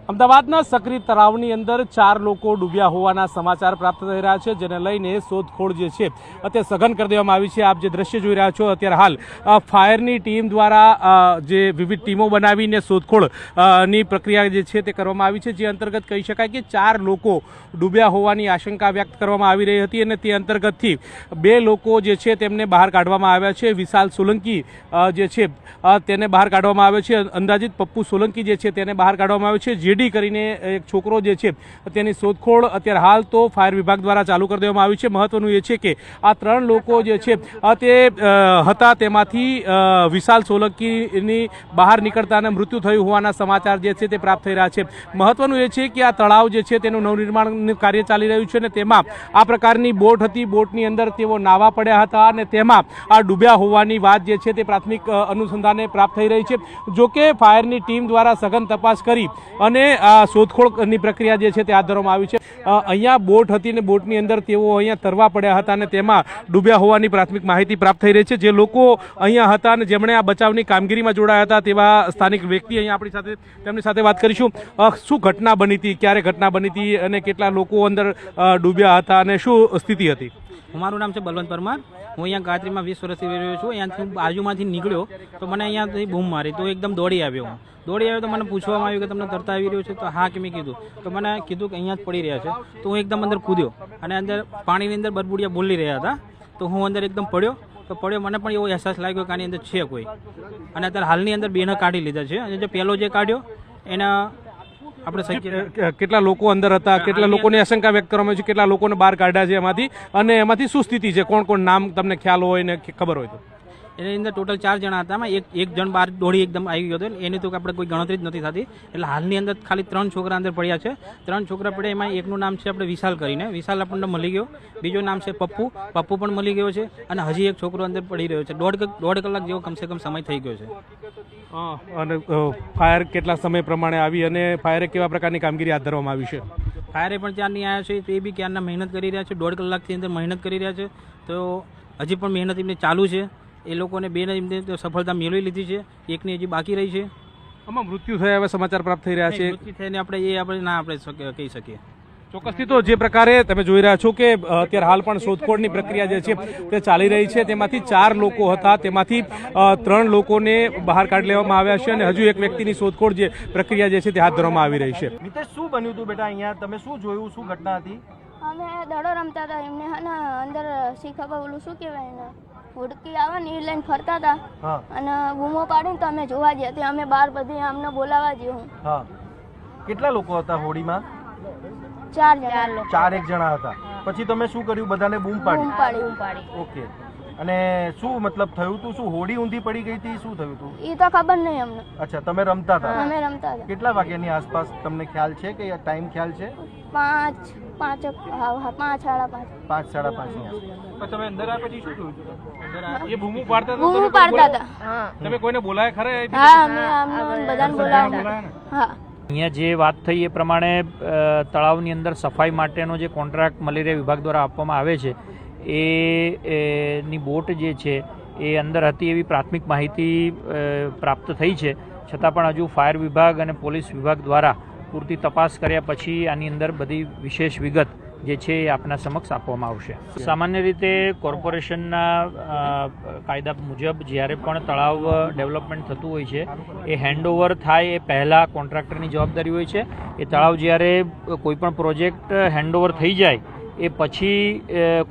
અમદાવાદના સક્રી તળાવની અંદર 4 લોકો ડૂબ્યા હોવાના સમાચાર પ્રાપ્ત થઈ રહ્યા છે, જેને લઈને શોધખોળ જે છે તે સઘન કરી દેવામાં આવી છે। આપ જે દ્રશ્ય જોઈ રહ્યા છો અત્યારે હાલ ફાયરની ટીમ દ્વારા જે વિવિધ ટીમો બનાવીને શોધખોળની પ્રક્રિયા જે છે તે કરવામાં આવી છે, જે અંતર્ગત કહી શકાય કે 4 લોકો ડૂબ્યા હોવાની આશંકા વ્યક્ત કરવામાં આવી રહી હતી અને તે અંતર્ગતથી 2 લોકો જે છે તેમને બહાર કાઢવામાં આવ્યા છે। વિશાલ સોલંકી જે છે તેને બહાર કાઢવામાં આવ્યો છે, અંદાજિત પપ્પુ સોલંકી જે છે તેને બહાર કાઢવામાં આવ્યો છે। જેડી કરીને એક છોકરો જે છે તેની શોધખોળ અત્યારે હાલ તો ફાયર વિભાગ દ્વારા ચાલુ કરી દેવામાં આવી છે। મહત્વનું એ છે કે આ 3 લોકો જે છે તે હતા, તેમાંથી વિશાલ સોલંકીની બહાર નીકળતાના મૃત્યુ થયું હોવાના સમાચાર જે છે તે પ્રાપ્ત થઈ રહ્યા છે। મહત્વનું એ છે કે આ તળાવ જે છે તેનું નવનિર્માણનું કાર્ય ચાલી રહ્યું છે અને તેમાં આ પ્રકારની બોટ હતી, બોટની અંદર તેઓ નાવા પડ્યા હતા અને તેમાં આ ડૂબ્યા હોવાની વાત જે છે તે પ્રાથમિક અનુસંધાને પ્રાપ્ત થઈ રહી છે। જોકે ફાયરની ટીમ દ્વારા સઘન તપાસ કરી અને આ શોધખોળની પ્રક્રિયા જે છે તે હાથ ધરવામાં આવી છે। અહીંયા બોટ હતી ને બોટની અંદર તેઓ અહીંયા તરવા પડ્યા હતા અને તેમાં ડૂબ્યા હોવાની પ્રાથમિક માહિતી પ્રાપ્ત થઈ રહી છે। જે લોકો અહીંયા હતા અને જેમણે આ બચાવની કામગીરીમાં જોડાયા હતા તેવા સ્થાનિક વ્યક્તિ અહીંયા આપણી સાથે તેમની સાથે વાત કરીશું। શું ઘટના બની હતી, ક્યારે ઘટના બની હતી અને કેટલા લોકો અંદર ડૂબ્યા હતા અને શું સ્થિતિ હતી? મારું નામ છે બલવંત પરમાર। હું અહીંયા ગાયત્રીમાં 20 વર્ષથી રહી રહ્યો છું। અહીંયાથી બાજુમાંથી નીકળ્યો તો મને અહીંયાથી બૂમ મારી, તો એકદમ દોડી આવ્યો હું। દોડી આવ્યો તો મને પૂછવામાં આવ્યું કે તમને તરતા આવી રહ્યો છે, તો હા કે મેં કીધું, તો મને કીધું કે અહીંયા જ પડી રહ્યા છે। તો હું એકદમ અંદર કૂદ્યો અને અંદર પાણીની અંદર બરબુડિયા બોલી રહ્યા હતા, તો હું અંદર એકદમ પડ્યો। તો પડ્યો, મને પણ એવો અહેસાસ લાગ્યો કે આની અંદર છે કોઈ, અને અત્યારે હાલની અંદર 2ને કાઢી લીધા છે અને જે પહેલો જે કાઢ્યો એના આપણે કેટલા લોકો અંદર હતા, કેટલા લોકોની આશંકા વ્યક્ત કરવામાં આવી છે, કેટલા લોકોને બહાર કાઢ્યા છે એમાંથી, અને એમાંથી શું સ્થિતિ છે, કોણ કોણ નામ તમને ખ્યાલ હોય ને ખબર હોય તો? એની અંદર ટોટલ 4 જણા હતા, એમાં એક જણ બહાર દોડી એકદમ આવી ગયો હતો, એની તો આપણે કોઈ ગણતરી જ નથી થતી। એટલે હાલની અંદર ખાલી 3 છોકરા અંદર પડ્યા છે। 3 છોકરા પડ્યા, એમાં એકનું નામ છે આપણે વિશાલ કરીને, વિશાલ આપણને મળી ગયો। બીજો નામ છે પપ્પુ, પપ્પુ પણ મળી ગયો છે, અને હજી એક છોકરો અંદર પડી રહ્યો છે। દોઢ કલાક જેવો કમસે કમ સમય થઈ ગયો છે। અને ફાયર કેટલા સમય પ્રમાણે આવી અને ફાયરે કેવા પ્રકારની કામગીરી હાથ ધરવામાં આવી છે? ફાયરે પણ ત્યારની આવ્યા છે, તે બી ક્યારના મહેનત કરી રહ્યા છે, 1.5 કલાકથી અંદર મહેનત કરી રહ્યા છે। તો હજી પણ મહેનત એમની ચાલુ છે। એ લોકોને 2ને એમને સફળતા મેળવી લીધી છે, એકની હજી બાકી રહી છે। આમાં મૃત્યુ થયા હવે સમાચાર પ્રાપ્ત થઈ રહ્યા છે, મૃત્યુ થઈને આપણે ના કહી શકીએ ચોક્કસથી। તો જે પ્રકારે તમે જોઈ રહ્યા છો કે અત્યારે હાલ પણ શોધખોળની પ્રક્રિયા જે છે તે ચાલી રહી છે, તેમાંથી 4 લોકો હતા, તેમાંથી 3 લોકોને બહાર કાઢી લેવામાં આવ્યા છે અને હજુ એક વ્યક્તિની શોધખોળ જે પ્રક્રિયા જે છે તે હાથ ધરવામાં આવી રહી છે। મિતેશ, શું બન્યું હતું બેટા અહીંયા? તમે શું જોયું, શું ઘટના હતી? અમે દડો રમતા હતા, એમને હે ને અંદર શીખા ઓલું શું કહેવાય ને હુડકી આવે ને એ લઈને ફરતા હતા અને બૂમો પાડીને તો અમે જોવા ગયા ત્યાં, અમે બહાર બધી અમને બોલાવા જઈએ। હા, કેટલા લોકો હતા હોડીમાં? 4 જણા। 4 જણા હતા। પછી તમે શું કર્યું? બધાને બૂમ પાડી? ઓકે। અને શું મતલબ થયું હતું? શું હોડી ઊંધી પડી ગઈ હતી? શું થયું હતું એ તો ખબર નહીં અમને। અચ્છા, તમે રમતા હતા? અમે રમતા હતા। કેટલા વાગ્યાની આસપાસ તમને ખ્યાલ છે કે ટાઈમ ખ્યાલ છે? 5 સાડા 5 તમે અંદર આવ્યા પછી શું થયું? એ બૂમો પાડતા હતા, તમે કોઈને બોલાયા ખરા? હા, અમે બધાને બોલાવ્યા। હા, અહીંયા જે વાત થઈ એ પ્રમાણે તળાવની અંદર સફાઈ માટેનો જે કોન્ટ્રાક્ટ મલેરિયા વિભાગ દ્વારા આપવામાં આવે છે એની બોટ જે છે એ અંદર હતી એવી પ્રાથમિક માહિતી પ્રાપ્ત થઈ છે। છતાં પણ હજુ ફાયર વિભાગ અને પોલીસ વિભાગ દ્વારા પૂરતી તપાસ કર્યા પછી આની અંદર બધી વિશેષ વિગત જે છે એ આપના સમક્ષ આપવામાં આવશે। સામાન્ય રીતે કોર્પોરેશનના કાયદા મુજબ જ્યારે પણ તળાવ ડેવલપમેન્ટ થતું હોય છે એ હેન્ડઓવર થાય એ પહેલાં કોન્ટ્રાક્ટરની જવાબદારી હોય છે। એ તળાવ જ્યારે કોઈપણ પ્રોજેક્ટ હેન્ડઓવર થઈ જાય એ પછી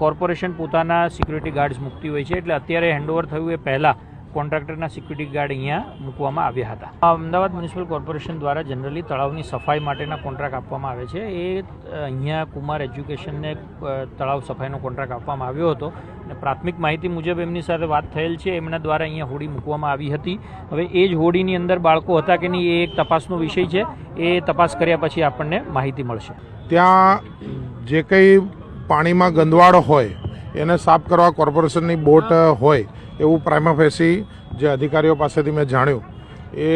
કોર્પોરેશન પોતાના સિક્યુરિટી ગાર્ડ્સ મૂકતી હોય છે। એટલે અત્યારે હેન્ડઓવર થયું એ પહેલાં કોન્ટ્રાક્ટરના સિક્યુરિટી ગાર્ડ અહીંયા મૂકવામાં આવ્યા હતા। અમદાવાદ મ્યુનિસિપલ કોર્પોરેશન દ્વારા જનરલી તળાવની સફાઈ માટેના કોન્ટ્રાક્ટ આપવામાં આવે છે। એ અહીંયા કુમાર એજ્યુકેશનને તળાવ સફાઈનો કોન્ટ્રાક્ટ આપવામાં આવ્યો હતો અને પ્રાથમિક માહિતી મુજબ એમની સાથે વાત થયેલ છે, એમના દ્વારા અહીંયા હોડી મૂકવામાં આવી હતી। હવે એ જ હોડીની અંદર બાળકો હતા કે નહીં એ એક તપાસનો વિષય છે, એ તપાસ કર્યા પછી આપણને માહિતી મળશે। ત્યાં જે કંઈ પાણીમાં ગંદવાડ હોય એને સાફ કરવા કોર્પોરેશનની બોટ હોય એવું પ્રાઇમા ફેસી જે અધિકારીઓ પાસેથી મેં જાણ્યું એ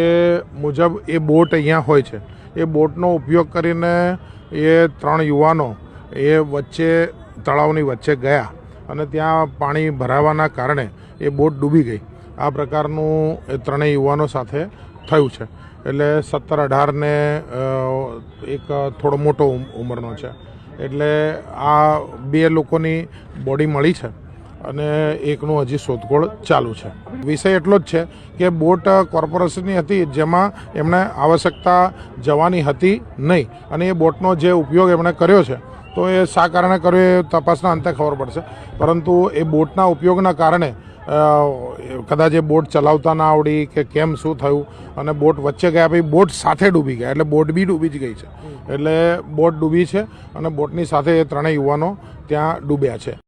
મુજબ એ બોટ અહીંયા હોય છે। એ બોટનો ઉપયોગ કરીને એ 3 યુવાનો એ વચ્ચે તળાવની વચ્ચે ગયા અને ત્યાં પાણી ભરાવાના કારણે એ બોટ ડૂબી ગઈ। આ પ્રકારનું એ 3 યુવાનો સાથે થયું છે। એટલે 17-18 ને એક થોડો મોટો ઉંમરનો છે. એટલે આ 2 લોકોની બોડી મળી છે અને એકનું હજી શોધખોળ ચાલુ છે. વિષય એટલો જ છે કે બોટ કોર્પોરેશનની હતી જેમાં એમણે આવશ્યકતા જવાની હતી નહીં અને એ બોટનો જે ઉપયોગ એમણે કર્યો છે તો એ શા કારણે કર્યો એ તપાસના અંતે ખબર પડશે. પરંતુ એ બોટના ઉપયોગના કારણે કદાચ એ બોટ ચલાવતા ના આવડી કે કેમ શું થયું અને બોટ વચ્ચે ગયા પછી બોટ સાથે ડૂબી ગયા એટલે બોટ બી ડૂબી જ ગઈ છે. એટલે બોટ ડૂબી છે અને બોટની સાથે એ 3 યુવાનો ત્યાં ડૂબ્યા છે.